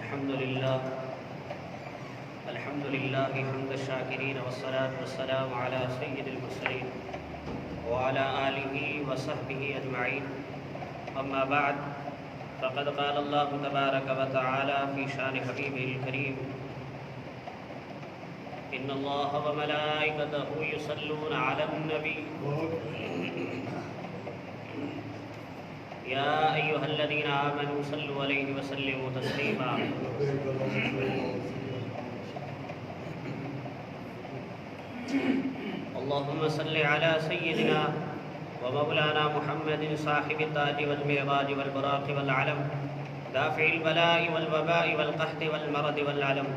अल्हम्दुलिल्लाह हम्द शाकिरीन वस्सलातु वस्सलामु अला सय्यिदिल मुरसलीन व अला आलिहि व सहबिहि अजमईन। अम्मा बाद फ़क़द क़ाल अल्लाहु तबारक व तआला फ़ी शान हबीबिहिल करीम इन्नल्लाह व मलाइकतहु युसल्लूना अलन नबी या अय्युहल्लज़ीना आमनू सल्लु अलैहि व सल्लिमू तस्लीमा। अल्लाहुम्मा सल्लि अला सय्यिदिना व मौलाना मुहम्मदिन साहिबित ताज वल मिअराज वल बुराक़ वल अलम दाफ़िल बलाइ वल वबाइ वल क़हति वल मरद वल अलम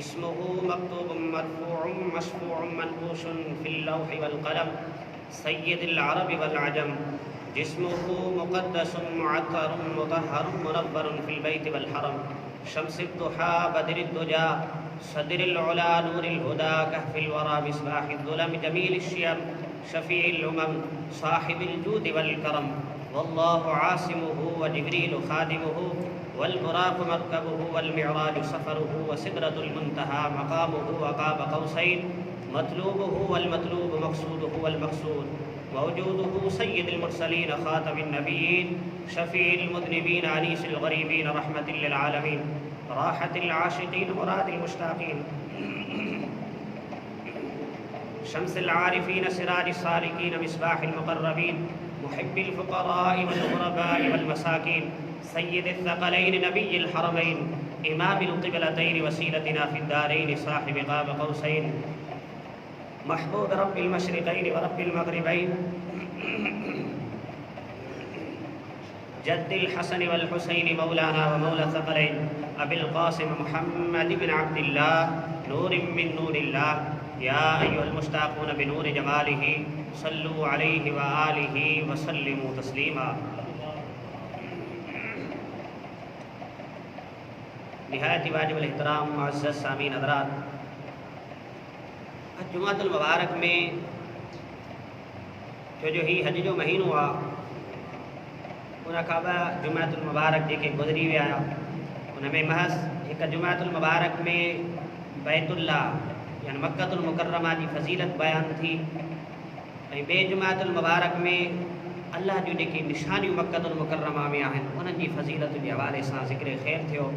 इस्मुहु मक्तूबुम मरफ़ूउम मशफ़ूउम मनक़ूशुन फ़िल लौहि वल क़लम सय्यिदिल अरब वल अजम जिस्मुहु मुक़द्दसुम मुअत्तरुम मुतहहरुम मुनव्वरुन फ़िल बैत वल हरम शम्सिद दुहा बदरिद दुजा सदरिल उला नूरिल हुदा कहफिल वरा मिस्बाहिद दुलम जमीलिश शियम शफ़ीइल उमम साहिबिल जूद वल करम वल्लाहु आसिमुहु व जिब्रील खादिमुहु वल बुराक़ मरकबुहु वल मिअराज सफ़रुहु व सिदरतुल मुंतहा मक़ामुहु व क़ाब क़ौसैन मतलूबुहु वल मतलूब मक़सूदुहु वल मक़सूद मौजूदुहु सय्यिदुल मुरसलीन ख़ातमुन नबिय्यीन शफ़ीइल मुज़निबीन अनीसिल ग़रीबीन रहमतिल लिल आलमीन राहतिल आशिक़ीन मुरादिल मुश्ताक़ीन शम्सिल आरिफ़ीन सिराजिस सालिकीन मिस्बाहिल मुक़र्रबीन मुहिब्बिल फ़ुक़राइ वल ग़ुरबाइ वल मसाकीन सय्यिदिस सक़लैन नबिय्यिल हरमैन इमामिल क़िबलतैन वसीलतिना फ़िद दारैन साहिब क़ाब क़ौसैन महबूब रब्बिल मशरिक़ैन व रब्बिल मग़रिबैन जद्दिल हसन वल हुसैन मौलाना व मौला सक़लैन अबिल क़ासिम मुहम्मद बिन अब्दिल्लाह नूरिम मिन नूरिल्लाह या अय्युहल मुश्ताक़ून बिनूरि जमालिही सल्लु अलैहि व आलिहि व सल्लिमू तस्लीमा। निहायत वाजिबुल एहतराम मुअज़्ज़ज़ सामीन हज़रात, जुमातुल मुबारक में जो ही हज जो महीनो आ उन खां जुमातुल मुबारक जेके गुज़री विया उन में महज़ हिकु जुमातुल मुबारक में बैतुल्ला यानी मक्कतुल मुकर्रमा जी फ़ज़ीलत बयान थी ऐं ॿिए जुमातुल मुबारक में अल्लाह जूं जेकी निशानियूं मक्कतुल मुकर्रमा में आहिनि उन्हनि जी फ़ज़ीलत जे हवाले सां ज़िक्र ख़ैर थियो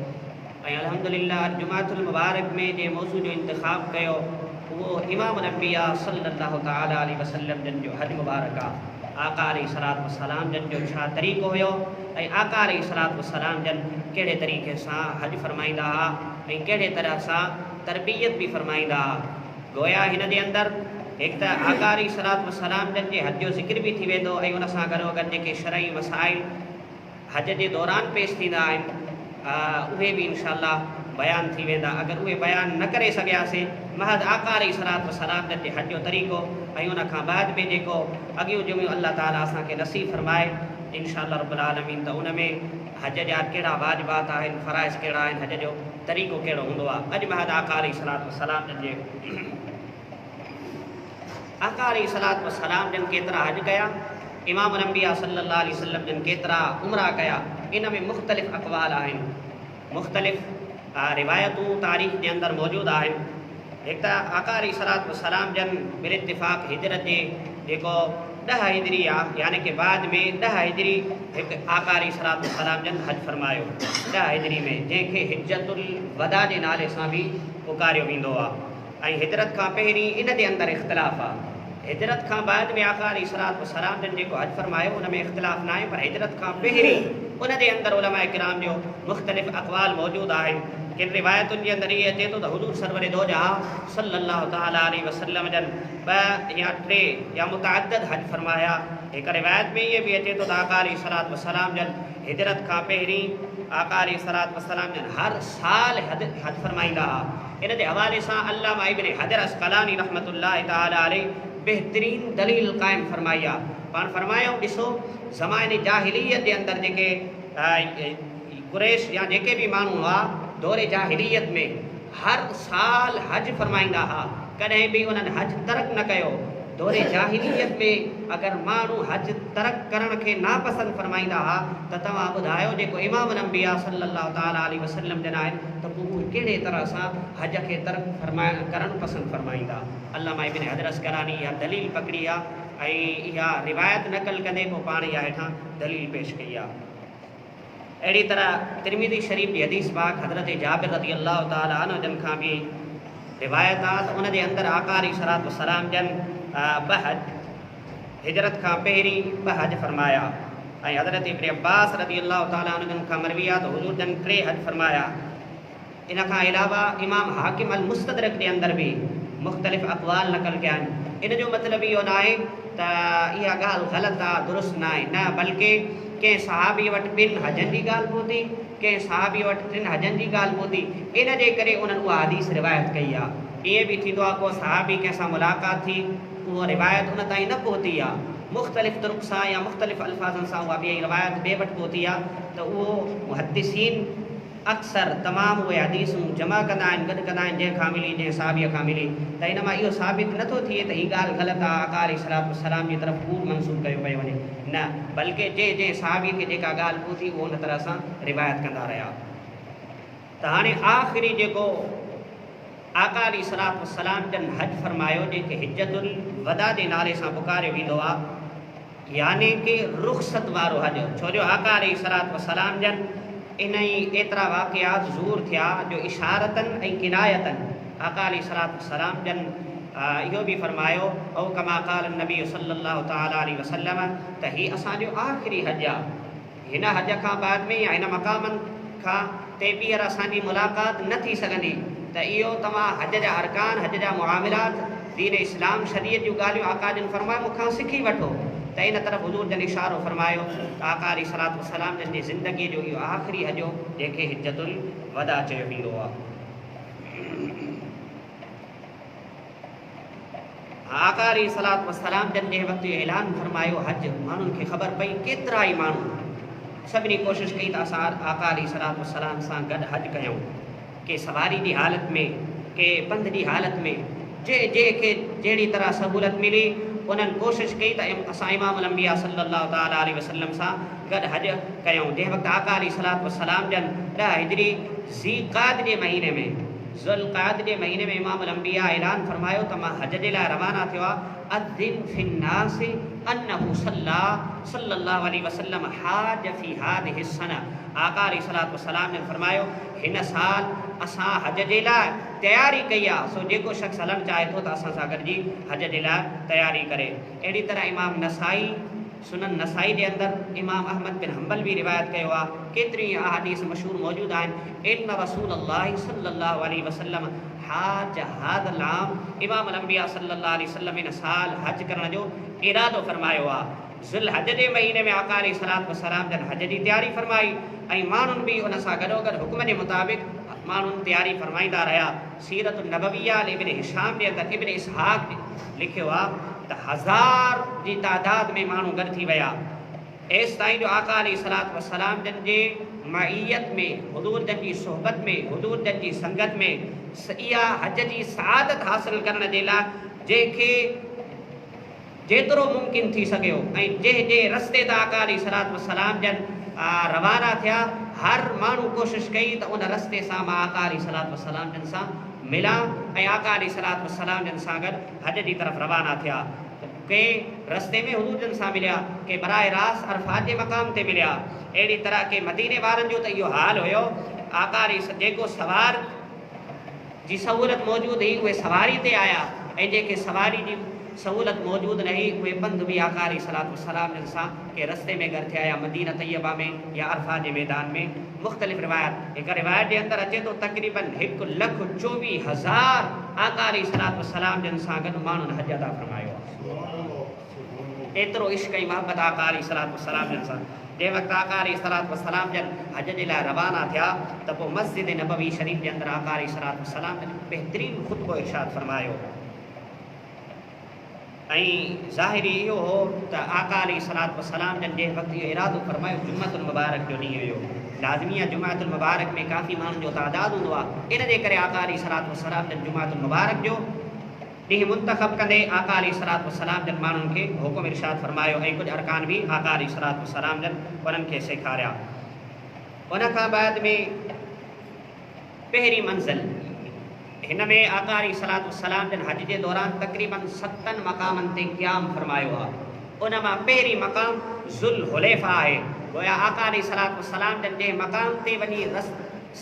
ऐं अल्हम्दुलिल्लाह जुमातुल मुबारक में जे मौज़ू जो इंतिख़ाब कयो वो इमाम अम्बिया सल्लल्लाहु तआला अलैहि वसल्लम जन जो हज मुबारक आहे। आका अलैहिस्सलातु वस्सलाम जन जो छा तरीक़ो हुयो ऐं आका अलैहिस्सलातु वस्सलाम जन कहिड़े तरीक़े सां हज फरमाईंदा हुआ ऐं कहिड़े तरह सां तरबियत भी फरमाईंदा हुआ। गोया हिन जे अंदरि हिकु त आका अलैहिस्सलातु वस्सलाम जन जे हज जो ज़िक्र भी थी वेंदो ऐं उन सां गॾोगॾु जेके शरई मसाइल हज जे दौरान पेश थींदा आहिनि उहे भी इंशाअल्लाह बयान थी वेंदा। अगर उहे बयान न करे सघियासीं महज़ आका अलैहिस्सलातु वस्सलाम जन जे हज जो तरीक़ो ऐं उन खां बाद में जेको अॻियूं जुमियूं अल्लाह ताला असांखे नसीब फरमाए इंशाअल्लाह रब्बुल आलमीन त उन में हज जा कहिड़ा वाजिबात आहिनि फ़राइज़ कहिड़ा आहिनि हज जो तरीक़ो कहिड़ो हूंदो आहे। अॼु महज़ आका अलैहिस्सलातु वस्सलाम जन जे आका अलैहिस्सलातु वस्सलाम जन केतिरा हज कया, इमाम अम्बिया सल्लल्लाहु अलैहि वसल्लम जन केतिरा उमरा कया, इन में मुख़्तलिफ़ अक़वाल आहिनि, मुख़्तलिफ़ रिवायतूं तारीख़ जे अंदरि मौजूदु आहिनि। हिकु त आका अलैहिस्सलातु वस्सलाम जन बिल इत्तिफ़ाक़ हिजरत जे जेको 10 हिजरी आहे यानी कि बाद में 10 हिजरी हिकु आका अलैहिस्सलातु वस्सलाम जन हज फरमायो 10 हिजरी में, जंहिंखे हिज्जतुल वदा जे नाले सां बि पुकारियो वेंदो आहे। ऐं हिजरत खां पहिरीं इन जे अंदरि इख़्तिलाफ़ आहे। हिजरत खां बाद में आका अलैहिस्सलातु वस्सलाम जन जेको हज फरमायो उन में इख़्तिलाफ़ न आहे, पर हिजरत खां पहिरीं उन जे अंदरि उलमाए किराम जो मुख़्तलिफ़ अक़वाल मौजूदु आहिनि। किन रिवायतुनि जे अंदरि इहे अचे थो त हुज़ूर सरवर दो जहां सल्लल्लाहु तआला अलैहि वसल्लम जन 2 या 3 या मुतअद्दिद हज फरमाया। हिकु रिवायत में इहे बि अचे थो त आका अलैहिस्सलातु वस्सलाम जन हिजरत खां पहिरीं आका अलैहिस्सलातु वस्सलाम जन हर साल हज फरमाईंदा हुआ। इन जे हवाले सां अल्लामा इब्न हजर अस्क़लानी रहमतुल्लाहि तआला अलैहि बेहतरीन दलील क़ाइम फरमाई आहे। पाण फरमायूं ॾिसो ज़माने जाहिलियत जे अंदरि जेके कुरैश या जेके भी माण्हू हुआ दौरे जाहिलियत में हर साल हज फरमाईंदा हुआ, कॾहिं भी उन्हनि हज तर्क न कयो। दौरे जाहिलियत में अगर माण्हू हज तरक करण खे नापसंद फरमाईंदा हा त तव्हां ॿुधायो जेको इमाम अंबिया सल्लल्लाहु ताला अलैहि वसल्लम जन आहिनि त पोइ उहे कहिड़े तरह सां हज खे तरक करणु पसंदि फरमाईंदा। अल्लामा इब्न हजर अस्कलानी इहा दलील पकड़ी आहे ऐं इहा रिवायत नक़ल कंदे पोइ पाण इहा हेठां दलील पेश कई आहे। अहिड़ी तरह तिरमिज़ी शरीफ़ जी हदीस पाक हज़रत जाबिर रज़ी अल्लाह ताला अन्हु जन खां बि रिवायत आहे त उन जे अंदरि आका अलैहिस्सलातु वस्सलाम जन ॿ हज हिजरत खां पहिरीं ॿ हज फरमाया ऐं हज़रत इब्न अब्बास रज़ी अल्लाह ताला अन्हु जन खां मरवी आहे त हुज़ूर जन 3 हज फरमाया। इन खां अलावा इमाम हाकिम अल मुस्तदरक जे अंदरि बि मुख़्तलिफ़ अक़वाल नक़ल कया आहिनि। इन जो मतिलबु इहो न आहे त इहा ॻाल्हि ग़लति आहे दुरुस्त न आहे, न बल्कि कंहिं सहाबी वटि 2 हजनि जी ॻाल्हि पहुती, कंहिं सहाबी वटि 3 हजनि जी ॻाल्हि पहुती, इन जे करे उन्हनि उहा हदीस रिवायत कई आहे। ईअं बि थींदो आहे को सहाबी कंहिंसां मुलाक़ात थी उहा रिवायत उन ताईं न पहुती आहे, मुख़्तलिफ़ तुरुक़ सां या मुख़्तलिफ़ अल्फाज़नि सां उहा ॿी रिवायत ॿिए वटि पहुती आहे त उहो मुहद्दिसीन अक्सर तमामु उहे हदीसूं जमा कंदा आहिनि, गॾु कंदा आहिनि जंहिंखां मिली जंहिं सहाबीअ खां मिली, त इन मां इहो साबित नथो थिए त हीअ ॻाल्हि ग़लति आहे, आका अलैहिस्सलातु वस्सलाम जी तरफ़ कूड़ मंसूब कयो पियो वञे, न बल्कि जंहिं सहाबीअ खे जेका ॻाल्हि पहुती उहो उन तरह सां रिवायत कंदा रहिया। त हाणे आख़िरी जेको आका अलैहिस्सलातु वस्सलाम जन हज फरमायो जंहिंखे हिज्जतुल वदा जे नाले सां पुकारियो वेंदो आहे, यानी कि रुख़सत वारो हज, छो जो आका अलैहिस्सलातु वस्सलाम जन इन ई एतिरा वाक़ियात ज़ूर थिया जो इशारतनि ऐं किनायतनि आका अलैहिस्सलातु वस्सलाम जन इहो बि फरमायो औ कमा क़ाल नबी सल्लल्लाहु ताला अलैहि वसल्लम त हीउ असांजो आख़िरी हज आहे, हिन हज खां बाद में या हिन मक़ामनि खां ते ॿीहर असांजी मुलाक़ात न थी सघंदी, त इहो तव्हां हज जा अरकान, हज जा मुआमिलात, दीन इस्लाम शरीयत जूं ॻाल्हियूं आका जन फरमायो मूंखां सिखी वठो। त इन तरफ़ हुज़ूर जन इशारो फरमायो त आका अलैहिस्सलातु वस्सलाम जन जी ज़िंदगीअ जो इहो आख़िरी हज हो जंहिंखे हिज्जतुल वदा चयो वेंदो आहे। आका अलैहिस्सलातु वस्सलाम जन जंहिं वक़्तु इहो ऐलान फरमायो हज, माण्हुनि खे ख़बर पई, केतिरा ई माण्हू सभिनी कोशिशि कई त असां आका अलैहिस्सलातु वस्सलाम सां गॾु हज कयूं, के सवारी जी हालत में, के पंध जी हालत में, जंहिंखे जहिड़ी तरह सहूलियत मिली उन्हनि कोशिशि कई त असां इमाम अंबिया सल्लल्लाहु ताला अलैहि वसल्लम सां गॾु हज कयूं। जंहिं वक़्तु आका अलैहिस्सलातु वस्सलाम जन 10 हिजरी ज़ीक़ाद जे महीने में, ज़ुल्क़ाद जे महीने में इमाम अंबिया ऐलान फरमायो त मां हज जे लाइ रवाना थियो आहे। अद्दिन फिन्नास अन्नहु सल्लल्लाहु अलैहि वसल्लम हाज फी हादिहि सना, आका अलैहिस्सलातु वस्सलाम ने फरमायो हिन साल असां हज जे लाइ तयारी कई आहे, सो जेको शख़्स हलणु चाहे थो त असां सां गॾिजी हज जे लाइ तयारी करे। अहिड़ी तरह इमाम नसाई, सुनन नसाई जे अंदरि इमाम अहमद बिन हंबल बि रिवायत कयो आहे, केतिरी अहादीस मशहूर मौजूदु आहिनि। इन्न रसूलल्लाहि सल्लल्लाहु अलैहि वसल्लम हाज हादल आम, इमाम अंबिया सल्लल्लाहु अलैहि वसल्लम इन साल हज करण जो इरादो फरमायो आहे। ज़ुल हज जे महीने में आका अलैहिस्सलातु वस्सलाम जन हज जी तयारी फरमाई ऐं माण्हुनि बि उन सां गॾोगॾु हुक्म जे मुताबिक़ माण्हुनि तयारी फरमाईंदा रहिया। सीरत नबविया इब्न हिशाम जे अंदरि इब्न इसहाक़ लिखियो आहे त 1000 जी तादाद में माण्हू गॾु थी विया, एसि ताईं जो आका अलैहिस्सलातु वस्सलाम जन जे मईयत में, हुज़ूर जन जी सोहबत में, हुज़ूर जन जी संगत में इहा हज जी सआदत हासिल करण जे लाइ जंहिंखे जेतिरो मुमकिन थी सघियो ऐं जंहिं रस्ते ते आका अलैहिस्सलातु वस्सलाम जन रवाना थिया, हर माण्हू कोशिशि कई त उन रस्ते सां मां आका अलैहिस्सलातु वस्सलाम जन सां मिलां ऐं आका अलैहिस्सलातु वस्सलाम जन सां गॾु हज जी तरफ़ रवाना थिया। के रस्ते में हुज़ूर जन सां मिलिया, के बराए रास्त अरफात जे मक़ाम ते मिलिया। अहिड़ी तरह के मदीने वारनि जो त इहो हाल हुयो, आका जेको सवार जी सहूलियत मौजूदु हुई उहे सवारी ते आया ऐं जेके सवारी जी सहूलियत मौजूदु न हुई उहे पंधु बि आका अलैहिस्सलातु वस्सलाम जन सां के रस्ते में गॾु थिया या मदीना तैयबा में या अरफा जे मैदान में। मुख़्तलिफ़ रिवायत, हिकु रिवायत जे अंदरि अचे थो तक़रीबन 1,24,000 आका अलैहिस्सलातु वस्सलाम जन सां गॾु माण्हुनि हज अदा फरमायो। एतिरो इश्क़ ऐं मोहबत आका अलैहिस्सलातु वस्सलाम जन सां। जंहिं वक़्तु आका अलैहिस्सलातु वस्सलाम जन हज जे लाइ रवाना थिया त पोइ मस्जिद नबवी शरीफ़ जे अंदरि आका अलैहिस्सलातु वस्सलाम जन बहितरीनु ख़ुतबो इरशाद फरमायो ऐं ज़ाहिरी इहो हो त आका अलैहिस्सलातु वस्सलाम जन जंहिं वक़्तु इहो इरादो फरमायो जुम्मतुल मुबारक जो ॾींहुं हुयो, लाज़मी आहे जुम्मतुल मुबारक में काफ़ी माण्हुनि जो तादाद हूंदो आहे, इन जे करे आका अलैहिस्सलातु वस्सलाम जन जुम्मतुल मुबारक जो ॾींहुं मुंतखब कंदे आका अलैहिस्सलातु वस्सलाम जन माण्हुनि खे हुकुम इरशाद फरमायो ऐं कुझु अरकान बि आका अलैहिस्सलातु वस्सलाम जन उन्हनि खे सेखारिया। उन खां बाद में पहिरीं मंज़िल हिन में आका अलैहिस्सलातु वस्सलाम जन हज जे दौरान तक़रीबन 7 मक़ामनि ते क़याम फरमायो आहे। उन मां पहिरीं मक़ाम ज़ुल हुलैफ़ा आहे। गोया आका अलैहिस्सलातु वस्सलाम जन जंहिं मक़ाम ते वञी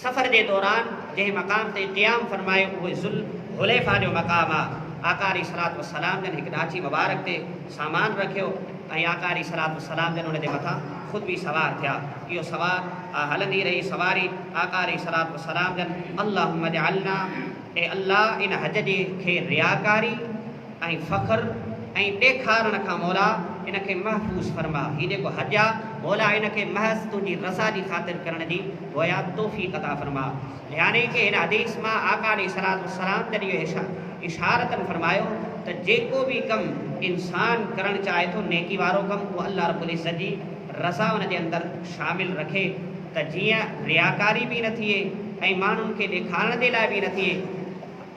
सफ़र जे दौरान जंहिं मक़ाम ते क़याम फरमायो उहो ज़ुल हुलैफ़ा जो मक़ाम आहे। आका अलैहिस्सलातु वस्सलाम जन हिकु ॾाची मुबारक ते सामान रखियो ऐं आका अलैहिस्सलातु वस्सलाम जन उन जे मथां ख़ुदि बि सवार थिया। इहो सवार हलंदी रही सवारी आका अलैहिस्सलातु वस्सलाम जन अल्लाहुम्मा जअलना ए अल्लाह इन हज जे खे रियाकारी ऐं फ़ख्र ऐं ॾेखारण खां मौला इन खे महफ़ूज़ फरमा। हीउ जेको हज आहे मौला इन खे महज़ तुंहिंजी रज़ा जी ख़ातिर करण जी गोया तौफ़ीक़ अता फरमा। यानी कि हिन हदीस मां आका अलैहिस्सलातु वस्सलाम जन इहो इशारतन फरमायो त जेको बि कमु इंसान करणु चाहे थो नेकी वारो कमु उहो अल्लाह रब्बुल इज़्ज़त जी रज़ा उन जे अंदरि शामिल रखे त जीअं रियाकारी बि न थिए ऐं माण्हुनि खे ॾेखारण जे लाइ बि न थिए।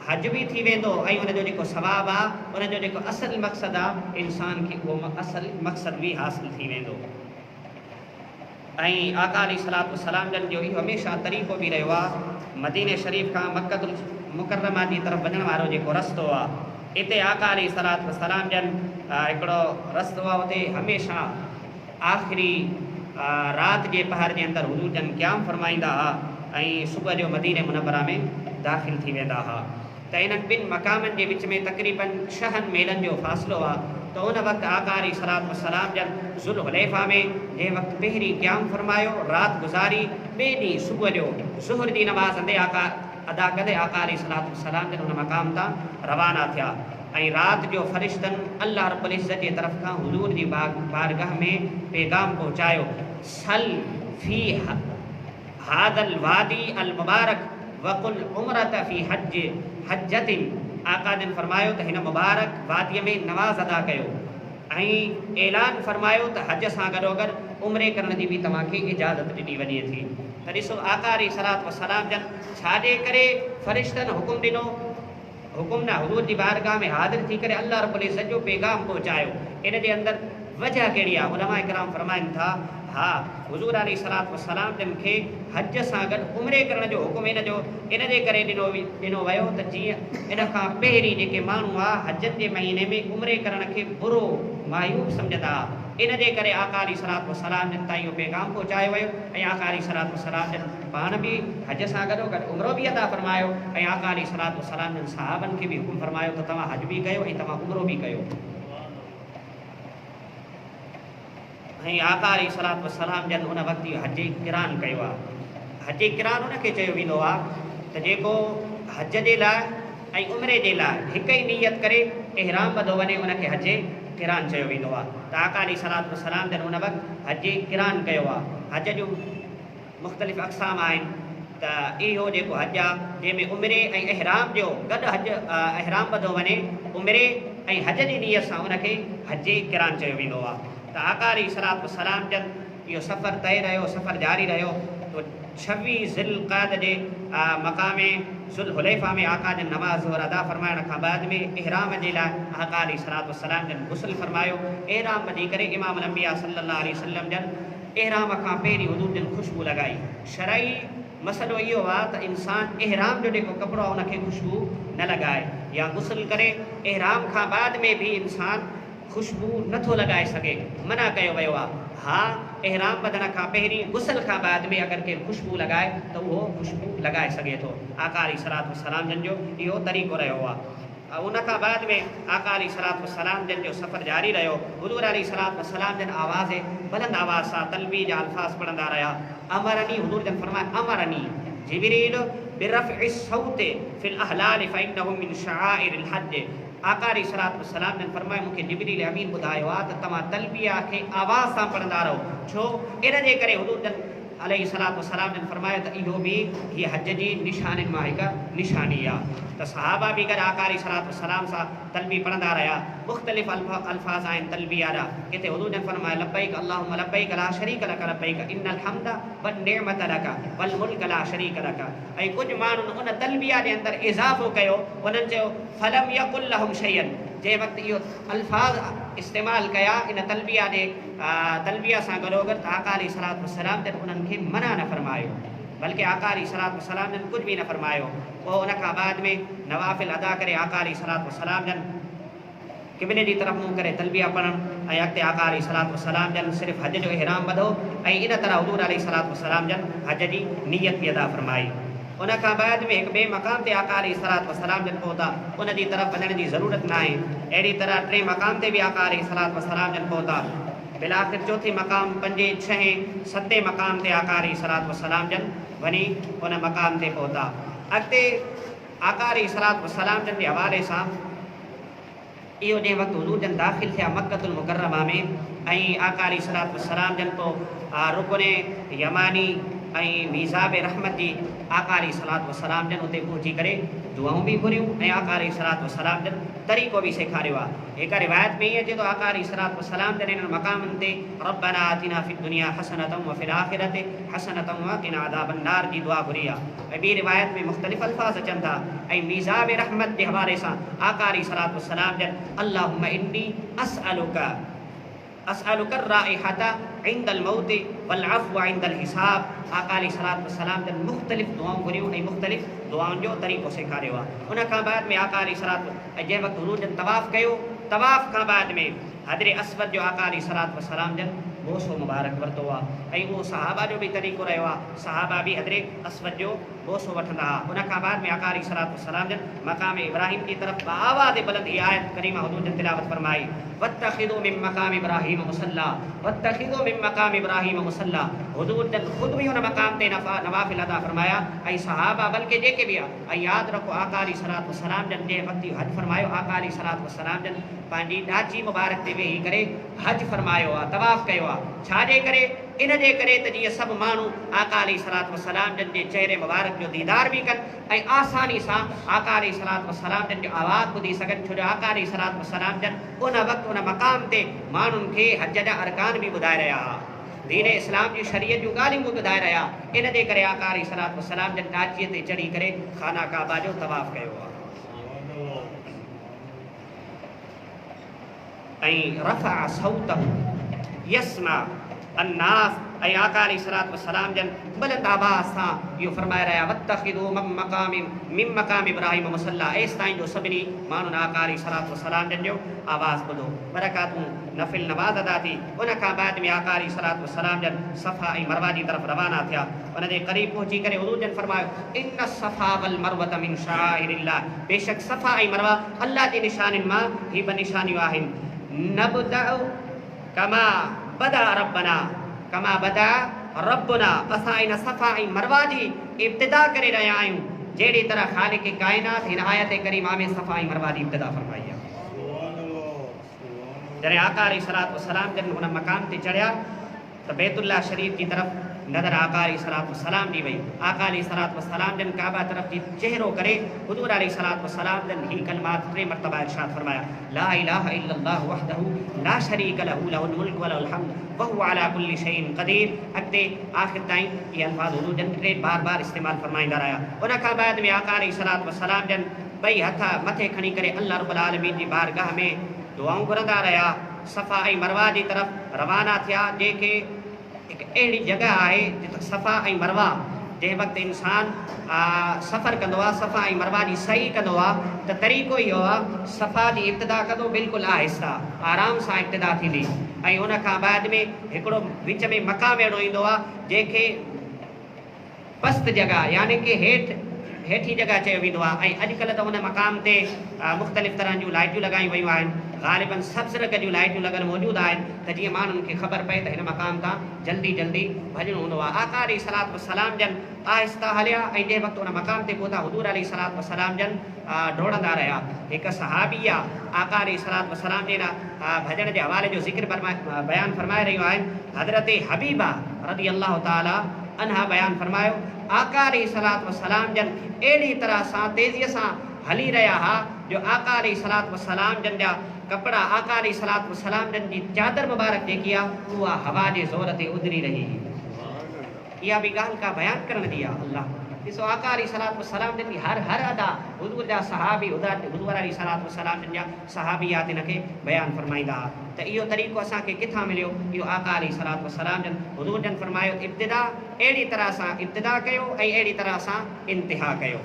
हज बि थी वेंदो ऐं उनजो जेको सवाबु आहे उनजो जेको असुल मक़सदु आहे इंसान खे उहो असुल मक़सदु बि हासिलु थी वेंदो। ऐं आका अलैहिस्सलातु वस्सलाम जन जो इहो हमेशह तरीक़ो बि रहियो आहे मदीने शरीफ़ खां मक्कतुल मुकर्रमा जी तरफ़ वञण वारो जेको रस्तो आहे हिते आका अलैहिस्सलातु वस्सलाम जन हिकिड़ो रस्तो आहे उते हमेशह आख़िरी राति जे पहर जे अंदरि हुज़ूर जन क़याम फरमाईंदा हुआ ऐं सुबुह जो मदीने मुनव्वरा में दाख़िल थी वेंदा हुआ। त इन्हनि ॿिनि मक़ामनि जे विच में तक़रीबन 6 मीलनि जो फ़ासिलो आहे। त उन वक़्तु आका अलैहिस्सलातु वस्सलाम जन ज़ुल हुलैफ़ा में जंहिं वक़्तु पहिरीं क़याम फरमायो राति गुज़ारी ॿिए ॾींहुं सुबुह जो ज़ुहर जी नमाज़ अदा कंदे आका अलैहिस्सलातु वस्सलाम जन उन मक़ाम तां रवाना थिया ऐं राति जो फ़रिश्तनि अल्लाह रब्बुल इज़्ज़त जी तरफ़ खां हुज़ूर जी बारगाह में पैगाम पहुचायो सल फ़ी हादल वादी अल मुबारक वकुल उमरत फ़ी हज्जतिन। आका जन फरमायो त हिन मुबारक वादीअ में नमाज़ अदा कयो ऐं ऐलान फरमायो त हज सां गॾोगॾु उमिरे करण जी बि तव्हांखे इजाज़त ॾिनी वञे थी। त ॾिसो आका अलैहिस्सलातु वस्सलाम जन छाजे करे फ़रिश्तनि हुकुम ॾिनो हुकुम न हुज़ूर जी बारगाह में हाज़िर थी करे अल्लाह रब्बुल इज़्ज़त जो पैगाम पहुचायो। इन जे अंदरि वजह कहिड़ी आहे? उलमा इकराम फरमाइनि था हा हुज़ूर अलैहिस्सलातु वस्सलाम जन खे हज सां गॾु उमिरे करण जो हुकुम इन जे करे ॾिनो वियो त जीअं इन खां पहिरीं जेके माण्हू आहे हजनि जे महीने में उमिरे करण खे बुरो मायूब सम्झंदा इन जे करे आका अलैहिस्सलातु वस्सलाम जन ताईं इहो पैगाम पहुचायो वियो ऐं आका अलैहिस्सलातु वस्सलाम जन पाण बि हज सां गॾोगॾु उमिरो बि अदा फरमायो ऐं आका अलैहिस्सलातु वस्सलाम जन सहाबनि खे बि हुकुम फरमायो त तव्हां हज बि कयो ऐं तव्हां उमिरो बि कयो। ऐं आका अलैहिस्सलातु वस्सलाम जन उन वक़्तु हज क़िरान कयो आहे। हज क़िरान उनखे चयो वेंदो आहे त जेको हज जे लाइ ऐं उमिरे जे लाइ हिकु ई नियत करे इहराम ॿधो वञे उनखे हज क़िरान चयो वेंदो आहे। त आका अलैहिस्सलातु वस्सलाम जन उन वक़्तु हज क़िरान कयो आहे। हज जूं मुख़्तलिफ़ अक़साम आहिनि त इहो जेको हज आहे जंहिंमें उमिरे ऐं इहराम जो गॾु हज इहराम ॿधो वञे उमिरे ऐं हज जी नियत सां उनखे हज क़िरान चयो वेंदो आहे। त आका अलैहिस्सलातु वस्सलाम जन इहो सफ़र तय रहियो सफ़र जारी रहियो। तो 26 ज़िलक़ाद जे मक़ामे ज़ुल हुलैफ़ा में आका जन नमाज़ ज़ोहर अदा फरमाइण खां बाद में इहराम जे लाइ आका अलैहिस्सलातु वस्सलाम जन गुस्ल फरमायो। इहराम ॿधी करे इमाम अल-अंबिया सल्लल्लाहु अलैहि वसल्लम जन इहराम खां पहिरीं हुज़ूर जन ख़ुशबू लॻाई। शरई मसइलो इहो आहे त इंसान इहराम जो जेको कपिड़ो आहे उनखे ख़ुशबू न लॻाए या गुस्ल करे इहराम खां बाद में बि इंसान ख़ुशबू नथो लॻाए सघे मना कयो वियो आहे। हा इहराम ॿधण खां पहिरीं गुस्ल खां बाद में अगरि केरु ख़ुशबू लॻाए त उहो ख़ुशबू लॻाए सघे थो। आका अलैहिस्सलातु वस्सलाम जन जो इहो तरीक़ो रहियो आहे। उन खां बाद में आका अलैहिस्सलातु वस्सलाम जन जो सफ़र जारी रहियो। हुज़ूर अलैहिस्सलातु वस्सलाम जन आवाज़ बुलंद आवाज़ सां तलबी जा अल्फाज़ पढ़ंदा रहिया। अमरनी हुज़ूर जन फरमाए अमरनी जिब्रील बिरफ़इ सौत फ़िल अहलाल फ़इन्नहु मिन शआइरिल हज। आका अलैहिस्सलातु वस्सलाम जन फरमाए मूंखे जिब्रील अमीन ॿुधायो आहे त तव्हां तलबिया खे आवाज़ सां पढ़ंदा रहो। छो इन जे करे हुज़ूर जन अलैहिस्सलातु वस्सलाम जन फरमाया त इहो भी ये हज जी निशान मां हिक निशानी आ। त सहाबा भी गॾु आका अलैहिस्सलातु वस्सलाम सां तलबी पढ़ंदा रहिया। मुख़्तलिफ़ अल्फाज़ आहिनि तलबिया जा। किथे हुज़ूर जन फरमाया लब्बैक अल्लाहुम्मा लब्बैक ला शरीक लक लब्बैक इन्नल हम्द वन निअमत लक वल मुल्क ला शरीक लक। ऐं कुझु माण्हुनि उन तलबिया जे अंदरि इज़ाफ़ो कयो, उन्हनि चयो फलम यकुल लहुम शैयन। जंहिं वक़्तु इहो अल्फाज़ इस्तेमालु कया इन तलबिया सां गॾोगॾु त आका अलैहिस्सलातु वस्सलाम जन उन्हनि खे मना न फरमायो, बल्कि आका अलैहिस्सलातु वस्सलाम जन कुझु बि न फरमायो। पोइ उन खां बाद में नवाफ़िल अदा करे आका अलैहिस्सलातु वस्सलाम जन क़िबले जी तरफ़ मुंहुं करे तलबिया पढ़णु ऐं अॻिते आका अलैहिस्सलातु वस्सलाम जन सिर्फ़ु हज जो इहराम ॿधो ऐं इन तरह हुज़ूर अलैहिस्सलातु वस्सलाम जन हज जी नियत बि अदा फरमाई। उन खां बाद में हिकु ॿिए मक़ाम ते आका अलैहिस्सलातु वस्सलाम जन पहुता, उन जी तरफ़ वञण जी ज़रूरत न आहे। अहिड़ी तरह टे मक़ाम ते बि आका अलैहिस्सलातु वस्सलाम जन पहुता। बिलाख़िर चौथे मक़ाम, पंजे, छहें, सतें मक़ाम ते आका अलैहिस्सलातु वस्सलाम जन वञी उन मक़ाम ते पहुता। अॻिते आका अलैहिस्सलातु वस्सलाम जन जे हवाले सां इहो जंहिं वक़्तु हुज़ूर जन दाख़िल थिया मक्कतुल मुकर्रमा में ऐं आका अलैहिस्सलातु वस्सलाम जन पोइ रुकने यमानी ऐं मीज़ाब रहमत जी आका अलैहिस्सलातु वस्सलाम जन उते पहुची करे दुआऊं बि घुरियूं ऐं आका अलैहिस्सलातु वस्सलाम जन तरीक़ो बि सेखारियो आहे। हिकु रिवायत में ईअं अचे थो आका अलैहिस्सलातु वस्सलाम जन इन्हनि मक़ामनि ते रब्बना आतिना फिद दुनिया हसनतम व फिल आखिरति हसनतम व क़िना अज़ाबन नार जी दुआ घुरी आहे। ऐं ॿी रिवायत में मुख़्तलिफ़ अल्फाज़ अचनि था। ऐं मीज़ाब रहमत जे हवाले सां आका अलैहिस्सलातु वस्सलाम जन अल्लाहुम्मा इन्नी असअलुका राइहता इंदल मौत वल अफ़्व इंदल हिसाब। आका अलैहिस्सलातु वस्सलाम जन मुख़्तलिफ़ दुआऊं घुरियूं ऐं मुख़्तलिफ़ दुआउनि जो तरीक़ो सेखारियो आहे। उन खां बाद में आका अलैहिस्सलातु जंहिं वक़्तु हुज़ूर जन तवाफ़ कयो, तवाफ़ खां बाद में हजरे अस्वद जो आका अलैहिस्सलातु वस्सलाम जन बोसो मुबारक वरितो आहे ऐं उहो सहाबा जो बि तरीक़ो रहियो आहे। सहाबा बि हजरे अस्वद जो बोसो वठंदा हुआ। उन खां बाद में आका अलैहिस्सलातु वस्सलाम जन मक़ाम इब्राहिम जी तरफ़ आवाज़ बुलंद इहा आयत करीमा हुज़ूर जन तिलावत फरमाई वत्तखिज़ू मिन मक़ाम इब्राहिम मुसल्ला वत्तखिज़ू मिन मक़ाम इब्राहिम मुसल्ला। हुज़ूर जन ख़ुद भी उन मक़ाम ते नवाफ़िल अदा फरमाया ऐं सहाबा बल्कि जेके बि आहे। ऐं यादि रखो आका अलैहिस्सलातु वस्सलाम जन जंहिं वक़्तु हज फरमायो, आका अलैहिस्सलातु वस्सलाम जन पंहिंजी ॾाची मुबारक ते वेही करे हज फरमायो आहे, तवाफ़ कयो आहे। छाजे करे? इन जे करे त जीअं सभु माण्हू आका अलैहिस्सलातु वस्सलाम जन जे चेहरे मुबारक जो दीदार बि कनि ऐं आसानी सां आका अलैहिस्सलातु वस्सलाम जन जो आवाज़ ॿुधी सघनि। छो जो आका अलैहिस्सलातु वस्सलाम जन उन वक़्तु उन मक़ाम ते माण्हुनि खे हज जा अरकान बि ॿुधाए रहिया हुआ, दीन इस्लाम जी शरीयत जूं ॻाल्हियूं बि ॿुधाए रहिया। इन जे करे आका अलैहिस्सलातु वस्सलाम जन ॾाचीअ ते चढ़ी करे खाना काबा जो तवाफ़ कयो आहे। ऐं रफ़अ सौतहु यस्मा अन्नास ऐं आका अलैहिस्सलातु वस्सलाम जन बुलंद आवाज़ सां इहो फरमाए रहिया वत्तखिज़ू मिन मक़ाम इब्राहिम मुसल्ला। एसि ताईं जो सभिनी माण्हुनि आका अलैहिस्सलातु वस्सलाम जन जो आवाज़ ॿुधो, बरकातूं नफ़िल नमाज़ अदा थी। उन खां बाद में आका अलैहिस्सलातु वस्सलाम जन सफ़ा ऐं मरवा जी तरफ़ रवाना थिया। उन जे क़रीब पहुची करे हुज़ूर जन फरमायो इन्न सफ़ा वल मरवत मिन शाइरिल्लाह। बेशक सफ़ा ऐं मरवा अल्लाह जी निशानियुनि मां ही ब निशानियूं आहिनि। नबदअ कमा बदा रब्बना। असां इन सफ़ा ऐं मरवा जी इब्तिदा करे रहिया आहियूं जहिड़ी तरह ख़ालिक़ काइनात हिन आयत करीमा में सफ़ा ऐं मरवा जी इब्तिदा फरमाई आहे। जॾहिं आका अलैहिस्सलातु वस्सलाम जन हुन मक़ाम ते चढ़िया त बैतुल्लाह शरीफ़ जी तरफ़ नज़र आका अलैहिस्सलातु वस्सलाम जी वई। आका अलैहिस्सलातु वस्सलाम जन काबा तरफ़ जी चेहरो करे हुज़ूर अलैहिस्सलातु वस्सलाम जन ही कलमात 3 मरतबा इरशाद फरमाया ला इलाहा इल्लल्लाहु वहदहु ला शरीक लहु लहुल मुल्कु व लहुल हम्द व हुव अला कुल्लि शैइन क़दीर। अॻिते आख़िर ताईं इहे अल्फाज़ हुज़ूर जन 3 बार इस्तेमालु फरमाईंदा रहिया। उन खां बाद में आका अलैहिस्सलातु वस्सलाम जन ॿई हथ मथे खणी करे अल्लाह रब्बुल आलमीन जी बारगाह में दुआऊं घुरंदा रहिया। सफ़ा ऐं मरवा जी तरफ़ रवाना थिया, जेके हिकु अहिड़ी जॻह आहे जिते सफ़ा ऐं मरवा जंहिं वक़्तु इंसानु सफ़रु कंदो आहे, सफ़ा ऐं मरवा जी सही कंदो आहे त तरीक़ो इहो आहे सफ़ा जी इब्तिदा कंदो बिल्कुलु आहिस्ता आराम सां इब्तिदा थींदी ऐं उन खां बाद में हिकिड़ो विच में मक़ाम अहिड़ो ईंदो आहे जंहिंखे पस्त जॻह यानी कि हेठी जॻह चयो वेंदो आहे। ऐं अॼुकल्ह त उन मक़ाम ते मुख़्तलिफ़ तरह जूं लाइटियूं लॻायूं वयूं आहिनि, ग़ालिबन सब्ज़ रंग जूं लाइटियूं लॻल मौजूदु आहिनि त जीअं माण्हुनि खे ख़बर पए त हिन मक़ाम तां जल्दी भॼणो हूंदो आहे। आका अलैहिस्सलातु वस्सलाम जन आहिस्ता हलिया ऐं जंहिं वक़्तु उन मक़ाम ते पहुता हुज़ूर अलैहिस्सलातु वस्सलाम जन डोड़ंदा रहिया। हिकु सहाबी आहे आका अलैहिस्सलातु वस्सलाम जे भॼण जे हवाले जो ज़िक्र बयानु फरमाए रहियूं आहिनि। हज़रत हबीबा रज़ी अल्लाह ताला अनहा बयान फरमायो आका अलैहिस्सलातु वस्सलाम जन एड़ी तरह सां तेज़ीअ सां हली रहा हा जो आका अलैहिस्सलातु वस्सलाम जन जा कपड़ा आका अलैहिस्सलातु वस्सलाम जन जी चादर मुबारक जेकी आहे उहा हवा जे ज़ोर ते उधरी रही। इहा बि ॻाल्हि का बयान करण जी आहे। अल्लाह ॾिसो आका अलैहिस्सलातु वस्सलाम जन जी हर अदा हुज़ूर जा सहाबी हुज़ूर अलैहिस्सलातु वस्सलाम जन जा सहाबियात इन खे बयान फरमाईंदा हुआ। त इहो तरीक़ो असांखे किथां मिलियो? इहो आका अलैहिस्सलातु वस्सलाम जन हुज़ूर जन फरमायो इब्तिदा अहिड़ी तरह सां इब्तिदा कयो ऐं अहिड़ी तरह सां इंतिहा कयो।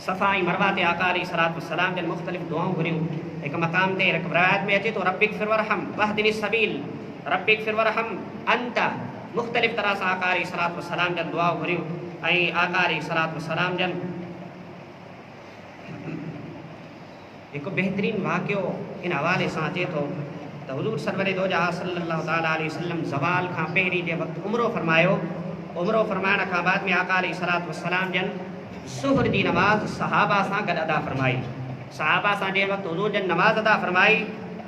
सफ़ा ऐं मरवा ते आका अलैहिस्सलातु वस्सलाम जन मुख़्तलिफ़ दुआऊं घुरियूं। हिकु मक़ाम ते हिकु रिवायत में अचे थो रब्बिग़फिर वरहम वहदिनी सबील रब्बिग़फिर वरहम अंत। मुख़्तलिफ़ तरह सां आका अलैहिस्सलातु वस्सलाम जन दुआऊं घुरियूं ऐं आका अलैहिस्सलातु वस्सलाम जन हिकु बहितरीन वाक़ियो इन हवाले सां अचे थो त हुज़ूर सरवर दो जहां सल्लल्लाहु तआला अलैहि वसल्लम ज़वाल खां पहिरीं जे वक़्तु उमरो फरमायो। उमरो फरमाइण खां बाद में आका अलैहिस्सलातु वस्सलाम जन सुहर जी नमाज़ सहाबा सां गॾु अदा फरमाई। सहाबा सां जंहिं वक़्तु हुज़ूर जन नमाज़ अदा फरमाई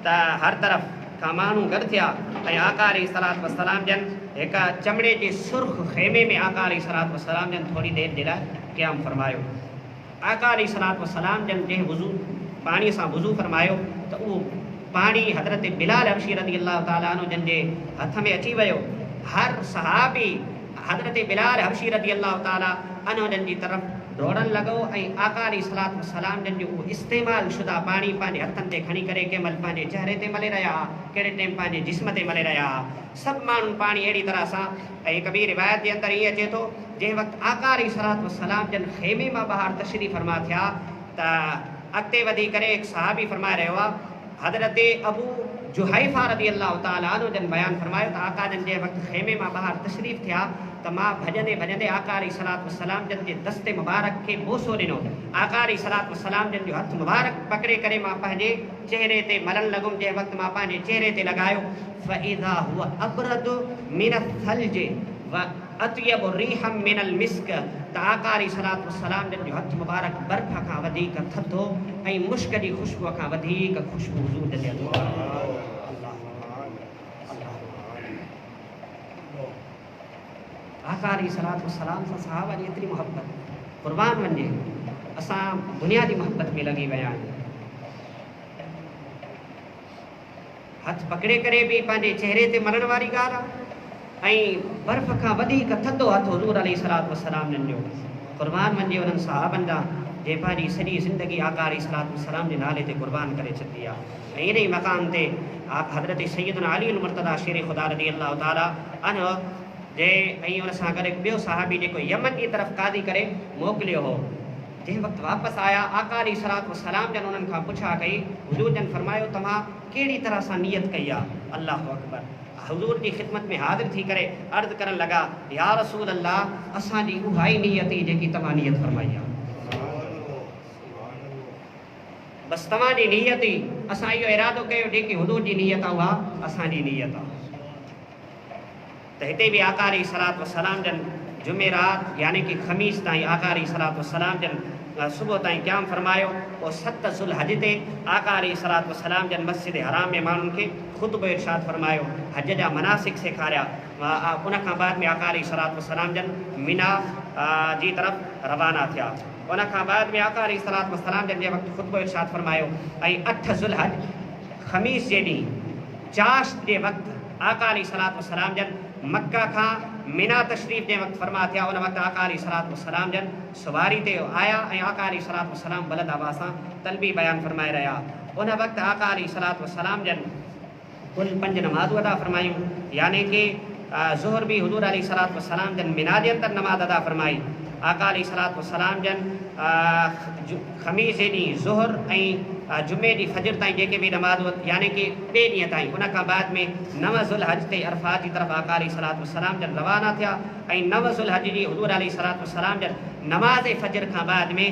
त हर तरफ़ खां माण्हू गॾु थिया ऐं आका अलैहिस्सलातु वस्सलाम जन हिकु चमड़े जे सुर्ख़ ख़ैमे में आका अलैहिस्सलातु वस्सलाम जन थोरी देरि जे लाइ क़याम फरमायो। आका अलैहिस्सलातु वस्सलाम जन जंहिं वुज़ू पाणी सां वुज़ू फरमायो त उहो पाणी हज़रत बिलाल हबशी रज़ियल्लाहु ताला अन्हु जन जे हथ में अची वियो। हर सहाबी हज़रत बिलाल हबशी रज़ियल्लाहु ताला अन्हु जन जी तरफ़ दौड़न लॻो ऐं आका अलैहिस्सलातु वस्सलाम जन जो उहो इस्तेमालु शुदा पाणी पंहिंजे हथनि ते खणी करे कंहिं महिल पंहिंजे चहिरे ते मले रहिया हुआ, कहिड़े टाइम पंहिंजे जिस्म ते मले रहिया हुआ। सभु माण्हू पाणी अहिड़ी तरह सां ऐं हिकु ॿी रिवायत जे अंदरि ईअं अचे थो जंहिं वक़्तु आका अलैहिस्सलातु वस्सलाम जन ख़ैमे मां ॿाहिरि तशरीफ़ फरमा थिया त अॻिते वधी करे हिकु सहाबी फरमाए रहियो आहे हज़रत अबू जुहैफ़ा रज़ियल्लाहु ताला अन्हु जन बयान फरमायो त आका जन जंहिं वक़्तु ख़ैमे मां ॿाहिरि तशरीफ़ थिया त मां भॼंदे भॼंदे आका अलैहिस्सलातु वस्सलाम जन जे दस्ते मुबारक खे बोसो ॾिनो। आका अलैहिस्सलातु वस्सलाम जन जो हथु मुबारक पकड़े करे मां पंहिंजे चहिरे ते मलण लॻुमि। जंहिं वक़्तु मां पंहिंजे चहिरे ते लॻायो फ़इज़ा हुव अबरदु मिनल थल्ज व अतयब रिहम मिनल मिस्क त आका अलैहिस्सलातु वस्सलाम जन जो हथु मुबारक बर्फ़ खां वधीक थधो ऐं मुश्क जी ख़ुशबूअ खां वधीक ख़ुशबू हुज़ूर जन जे आका अलैहिस्सलातु वस्सलाम सां सहाबा जी एतिरी मोहब्बत क़ुर्बान वञे। असां बुनियादी मोहब्बत में लॻी विया आहियूं। हथु पकड़े करे बि पंहिंजे चहिरे ते मलण वारी ॻाल्हि आहे ऐं बर्फ़ खां वधीक थधो हथु हुज़ूर अलैहिस्सलातु वस्सलाम जन जो क़ुर्बान वञे उन्हनि सहाबनि जा जे पंहिंजी सॼी ज़िंदगी आका अलैहिस्सलातु वस्सलाम जे नाले ते क़ुर्बान करे छॾी आहे। ऐं इन ई मक़ाम ते हज़रत सैयदना अली मुर्तज़ा शेर ख़ुदा रज़ियल्लाहु ताला अन्हु जे ऐं उन सां गॾु ॿियो सहाबी जेको यमन जी तरफ़ क़ादी करे मोकिलियो हो। जंहिं वक़्तु वापसि आया आका अलैहिस्सलातु वस्सलाम जन उन्हनि खां पुछा कई। हुज़ूर जन फरमायो तव्हां कहिड़ी तरह सां नियत कई आहे? अल्लाहु अकबर। हुज़ूर जी ख़िदमत में हाज़िर थी करे अर्ज़ु करण लॻा या रसूल अल्लाह असांजी उहा ई नियत ई जेकी तव्हां नियत फरमाई आहे। बसि तव्हांजी नियत ई असां इहो इरादो कयो जेकी हुज़ूर जी नियत आहे उहा असांजी नियत आहे। त हिते बि आका अलैहिस्सलातु वस्सलाम जन जुमेरात यानी कि ख़मीस ताईं आका अलैहिस्सलातु वस्सलाम जन सुबुह ताईं क़याम फरमायो। पोइ 7 ज़ुल्हज ते आका अलैहिस्सलातु वस्सलाम जन मस्जिद हराम में माण्हुनि खे ख़ुतबो इरशाद फरमायो, हज जा मनासिक सेखारिया। उन खां बाद में आका अलैहिस्सलातु वस्सलाम जन मीना जी तरफ़ रवाना थिया। उन खां बाद में आका अलैहिस्सलातु वस्सलाम जन जे वक़्तु ख़ुतबो इरशाद फरमायो ऐं 8 ज़ुल्हज ख़मीस जे ॾींहुं चाश्त जे वक़्तु आका अलैहिस्सलातु वस्सलाम जन मक्का खां मीना तशरीफ़ जे वक़्तु फरमा थिया। उन वक़्तु आका अलैहिस्सलातु वस्सलाम जन सवारी ते आया ऐं आका अलैहिस्सलातु वस्सलाम बुलंद आवाज़ सां तलबी बयान फरमाए रहिया। उन वक़्तु आका अलैहिस्सलातु वस्सलाम जन कुल 5 नमाज़ूं अदा फरमायूं यानी कि ज़ुहर भी हुज़ूर अलैहिस्सलातु वस्सलाम जन मिना जे अंदरि नमाज़ अदा फरमाई। आका अलैहिस्सलातु वस्सलाम जन ख़मीस जे ॾींहुं ज़ुहर ऐं जुमे जी फजर ताईं जेके बि नमाज़ यानी कि 2 ॾींहं ताईं। उन खां बाद में 9 ज़ुल्हज ते अरफ़ात जी तरफ़ आका अलैहिस्सलातु वस्सलाम जन रवाना थिया ऐं 9 ज़ुल्हज जी हुज़ूर अलैहिस्सलातु वस्सलाम जन नमाज़ फजर खां बाद में